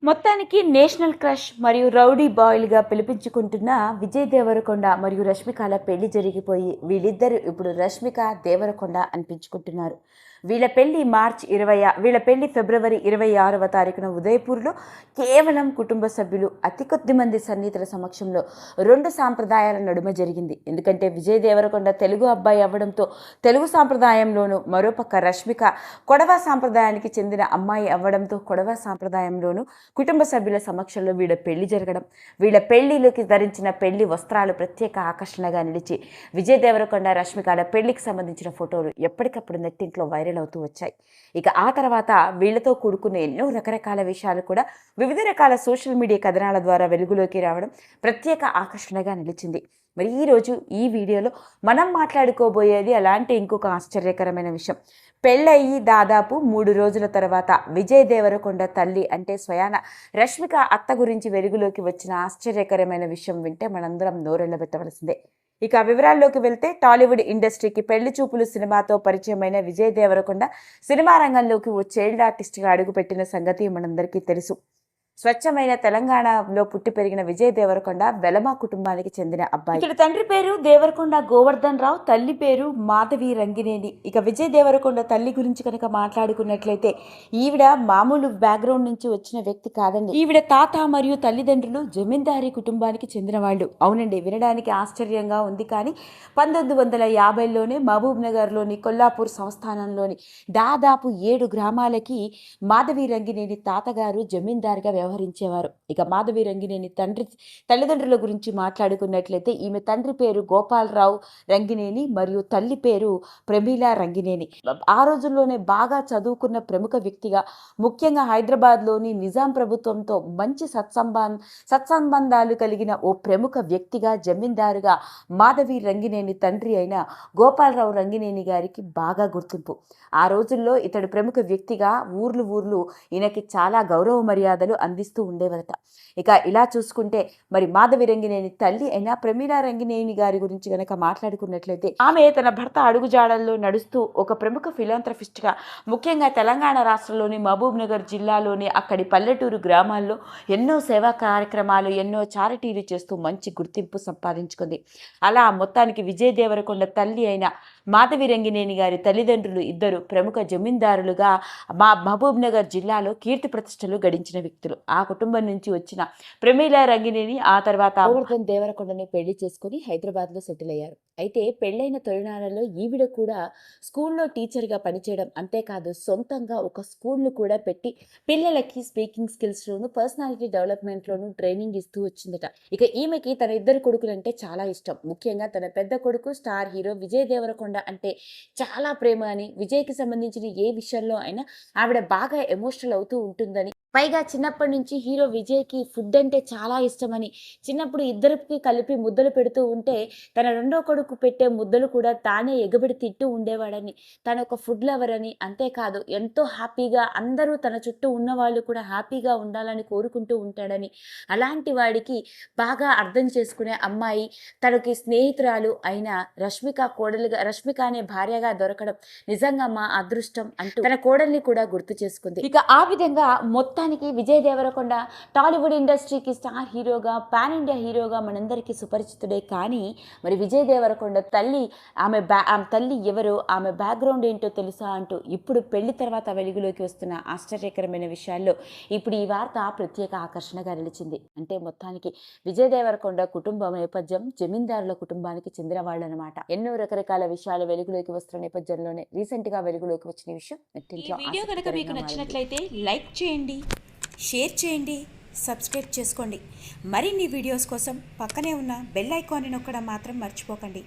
మొత్తానికి national crush మరియు rowdy బాయ్లుగా పిలిపించుకుంటున్న Vijay Devarakonda మరియు రష్మికల పెళ్లి జరిగిపోయి వీళ్ళిద్దరూ ఇప్పుడు రష్మిక దేవరకొండ అనిపించుకుంటున్నారు. వీళ్ళ పెళ్లి ఫిబ్రవరి 26వ తారీఖున ఉదయపూర్లో కేవలం కుటుంబ సభ్యులు అతి కొద్ది మంది సన్నిహితుల సమక్షంలో రెండు సాంప్రదాయాల నడుమ జరిగింది. ఎందుకంటే విజయ్ దేవరకొండ తెలుగు అబ్బాయి అవ్వడంతో తెలుగు సాంప్రదాయంలోనూ, మరోపక్క రష్మిక కొడవ సాంప్రదాయానికి చెందిన అమ్మాయి అవ్వడంతో కొడవ సాంప్రదాయంలోనూ కుటుంబ సభ్యుల సమక్షంలో వీళ్ళ పెళ్లి జరగడం, వీళ్ళ పెళ్లిలోకి ధరించిన పెళ్లి వస్త్రాలు ప్రత్యేక ఆకర్షణగా నిలిచి విజయ్ దేవరకొండ రష్మికల పెళ్లికి సంబంధించిన ఫోటోలు ఎప్పటికప్పుడు నెట్టింట్లో వైరల్ అవుతూ వచ్చాయి. ఇక ఆ తర్వాత వీళ్లతో కూడుకున్న ఎన్నో రకరకాల విషయాలు కూడా వివిధ రకాల సోషల్ మీడియా కథనాల ద్వారా వెలుగులోకి రావడం ప్రత్యేక ఆకర్షణగా నిలిచింది. మరి ఈరోజు ఈ వీడియోలో మనం మాట్లాడుకోబోయేది అలాంటి ఇంకొక ఆశ్చర్యకరమైన విషయం. పెళ్ళయి దాదాపు 3 రోజుల తర్వాత విజయ్ దేవరకొండ తల్లి అంటే స్వయాన రష్మిక అత్త గురించి వెలుగులోకి వచ్చిన ఆశ్చర్యకరమైన విషయం వింటే మనందరం నోరెళ్లబెట్టవలసిందే. ఇక వివరాల్లోకి వెళ్తే టాలీవుడ్ ఇండస్ట్రీకి పెళ్లి చూపులు సినిమాతో పరిచయమైన విజయ్ దేవరకొండ సినిమా రంగంలోకి ఓ చైల్డ్ ఆర్టిస్ట్గా అడుగుపెట్టిన సంగతి మనందరికీ తెలుసు. స్వచ్ఛమైన తెలంగాణలో పుట్టి పెరిగిన విజయ్ దేవరకొండ వెలమ కుటుంబానికి చెందిన అబ్బాయి. ఇక్కడ తండ్రి పేరు దేవరకొండ గోవర్ధన్ రావు, తల్లి పేరు మాధవి రంగినేని. ఇక విజయ్ దేవరకొండ తల్లి గురించి కనుక మాట్లాడుకున్నట్లయితే ఈవిడ మామూలు బ్యాక్గ్రౌండ్ నుంచి వచ్చిన వ్యక్తి కాదండి. ఈవిడ తాత మరియు తల్లిదండ్రులు జమీందారీ కుటుంబానికి చెందిన వాళ్ళు. అవునండి, వినడానికి ఆశ్చర్యంగా ఉంది, కానీ 1950లోనే మహబూబ్ నగర్లోని కొల్లాపూర్ సంస్థానంలోని దాదాపు 7 గ్రామాలకి మాధవి రంగినేని తాతగారు జమీందారుగా వ్యవహరించేవారు. ఇక మాధవి రంగినేని తల్లిదండ్రుల గురించి మాట్లాడుకున్నట్లయితే ఈమె తండ్రి పేరు గోపాలరావు రంగినేని మరియు తల్లి పేరు ప్రమీలా రంగినేని. ఆ రోజుల్లోనే బాగా చదువుకున్న ప్రముఖ వ్యక్తిగా, ముఖ్యంగా హైదరాబాద్లోని నిజాం ప్రభుత్వంతో మంచి సత్సంబంధాలు కలిగిన ఓ ప్రముఖ వ్యక్తిగా, జమీందారుగా మాధవి రంగినేని తండ్రి అయిన గోపాలరావు రంగినేని గారికి బాగా గుర్తింపు. ఆ రోజుల్లో ఇతడు ప్రముఖ వ్యక్తిగా ఊర్లు ఈయనకి చాలా గౌరవ మర్యాదలు అందిస్తూ ఉండేవరట. ఇక ఇలా చూసుకుంటే మరి మాధవి రంగినేని తల్లి అయినా ప్రమీలా రంగినేని గారి గురించి గనక మాట్లాడుకున్నట్లయితే ఆమె తన భర్త అడుగుజాడల్లో నడుస్తూ ఒక ప్రముఖ ఫిలాంథ్రఫిస్ట్గా, ముఖ్యంగా తెలంగాణ రాష్ట్రంలోని మహబూబ్ నగర్ జిల్లాలోని అక్కడి పల్లెటూరు గ్రామాల్లో ఎన్నో సేవా కార్యక్రమాలు, ఎన్నో చారిటీలు చేస్తూ మంచి గుర్తింపు సంపాదించుకుంది. అలా మొత్తానికి విజయ్ దేవరకొండ తల్లి అయిన మాధవి రంగినేని గారి తల్లిదండ్రులు ఇద్దరు ప్రముఖ జమీందారులుగా మహబూబ్ నగర్ జిల్లాలో కీర్తి ప్రతిష్టలు గడించిన వ్యక్తులు. ఆ కుటుంబం నుంచి వచ్చిన ప్రమీలా రంగినేని ఆ తర్వాత గోవర్ధన్ దేవరకొండని పెళ్లి చేసుకుని హైదరాబాద్లో సెటిల్ అయ్యారు. అయితే పెళ్లైన తొలినాళ్లలో ఈవిడ కూడా స్కూల్లో టీచర్గా పనిచేయడం, అంతేకాదు సొంతంగా ఒక స్కూల్ను కూడా పెట్టి పిల్లలకి స్పీకింగ్ స్కిల్స్లోను, పర్సనాలిటీ డెవలప్మెంట్లోను ట్రైనింగ్ ఇస్తూ వచ్చిందట. ఇక ఈమెకి తన ఇద్దరు కొడుకులంటే చాలా ఇష్టం. ముఖ్యంగా తన పెద్ద కొడుకు స్టార్ హీరో విజయ్ దేవరకొండ అంటే చాలా ప్రేమ అని, విజయ్కి సంబంధించిన ఏ విషయంలో అయినా ఆవిడ బాగా ఎమోషనల్ అవుతూ ఉంటుందని, పైగా చిన్నప్పటి నుంచి హీరో విజయ్కి ఫుడ్ అంటే చాలా ఇష్టమని, చిన్నప్పుడు ఇద్దరికి కలిపి ముద్దలు పెడుతూ ఉంటే తన రెండో కొడుకు పెట్టే ముద్దలు కూడా తానే ఎగబడి తింటూ ఉండేవాడని, తన ఒక ఫుడ్ లవర్ అని, అంతేకాదు ఎంతో హ్యాపీగా అందరూ తన చుట్టూ ఉన్న వాళ్ళు కూడా హ్యాపీగా ఉండాలని కోరుకుంటూ ఉంటాడని, అలాంటి వాడికి బాగా అర్థం చేసుకునే అమ్మాయి తనకి స్నేహితురాలు అయిన రష్మిక అనే భార్యగా దొరకడం నిజంగా మా అదృష్టం అంటూ తన కోడల్ని కూడా గుర్తు చేసుకుంది. ఇక ఆ విధంగా మొత్తానికి విజయ్ దేవరకొండ టాలీవుడ్ ఇండస్ట్రీకి స్టార్ హీరోగా, పాన్ ఇండియా హీరోగా మనందరికీ సుపరిచితుడే. కానీ మరి విజయ్ దేవరకొండ తల్లి, ఆమె తల్లి ఎవరో, ఆమె బ్యాక్గ్రౌండ్ ఏంటో తెలుసా అంటూ ఇప్పుడు పెళ్లి తర్వాత వెలుగులోకి వస్తున్న ఆశ్చర్యకరమైన విషయాల్లో ఇప్పుడు ఈ వార్త ప్రత్యేక ఆకర్షణగా నిలిచింది. అంటే మొత్తానికి విజయ్ దేవరకొండ కుటుంబ నేపథ్యం జమీందారుల కుటుంబానికి చెందిన వాళ్ళు అనమాట. ఎన్నో రకరకాల విషయాలు వెలుగులోకి వస్తున్న నేపథ్యంలోనే రీసెంట్గా వెలుగులోకి వచ్చిన విషయం. ఈ వీడియో కనుక మీకు నచ్చినట్లయితే లైక్ చేయండి, షేర్ చేయండి, సబ్స్క్రైబ్ చేసుకోండి. మరిన్ని వీడియోస్ కోసం పక్కనే ఉన్న బెల్ ఐకాన్ని నొక్కడం మాత్రం మర్చిపోకండి.